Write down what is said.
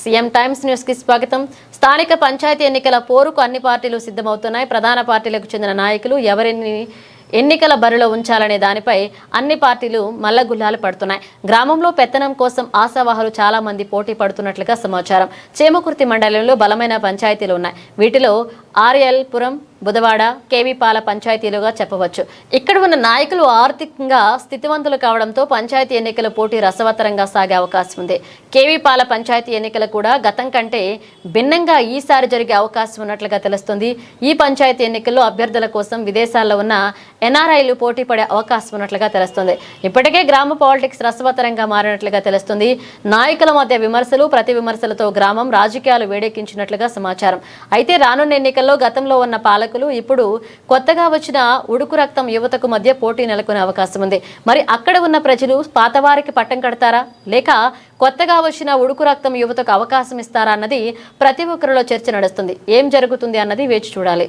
CM times news కి స్వాగతం. స్థానిక పంచాయతీ ఎన్నికల పోరుకు అన్ని పార్టీలు సిద్ధమవుతున్నాయి. ప్రధాన పార్టీలకు చెందిన నాయకులు ఎవరిని ఎన్నికల బరిలో ఉంచాలనే దానిపై అన్ని పార్టీలు మల్లగుల్లాలు పడుతున్నాయి. గ్రామంలో పెత్తనం కోసం ఆశావాహులు చాలా మంది పోటీ పడుతున్నట్లుగా సమాచారం. చేమకుర్తి మండలంలో బలమైన పంచాయతీలు ఉన్నాయి. వీటిలో ఆర్ఎల్పురం, బుధవాడ, కేవీపాల పంచాయతీలుగా చెప్పవచ్చు. ఇక్కడ ఉన్న నాయకులు ఆర్థికంగా స్థితివంతులు కావడంతో పంచాయతీ ఎన్నికల పోటీ రసవత్తరంగా సాగే అవకాశం ఉంది. కేవీపాల పంచాయతీ ఎన్నికలు కూడా గతం కంటే భిన్నంగా ఈసారి జరిగే అవకాశం ఉన్నట్లుగా తెలుస్తుంది. ఈ పంచాయతీ ఎన్నికల్లో అభ్యర్థుల కోసం విదేశాల్లో ఉన్న ఎన్ఆర్ఐలు పోటీ పడే అవకాశం ఉన్నట్లుగా తెలుస్తుంది. ఇప్పటికే గ్రామ పాలిటిక్స్ రసవత్తరంగా మారినట్లుగా తెలుస్తుంది. నాయకుల మధ్య విమర్శలు, ప్రతి విమర్శలతో గ్రామం రాజకీయాలు వేడెక్కించినట్లుగా సమాచారం. అయితే రానున్న ఎన్నికల్లో గతంలో ఉన్న పాలకులు, ఇప్పుడు కొత్తగా వచ్చిన ఉడుకు రక్తం యువతకు మధ్య పోటీ నెలకొనే అవకాశం ఉంది. మరి అక్కడ ఉన్న ప్రజలు పాతవారికి పట్టం కడతారా, లేక కొత్తగా వచ్చిన ఉడుకు రక్తం యువతకు అవకాశం ఇస్తారా అన్నది ప్రతి ఒక్కరిలో చర్చ నడుస్తుంది. ఏం జరుగుతుంది అన్నది వేచి చూడాలి.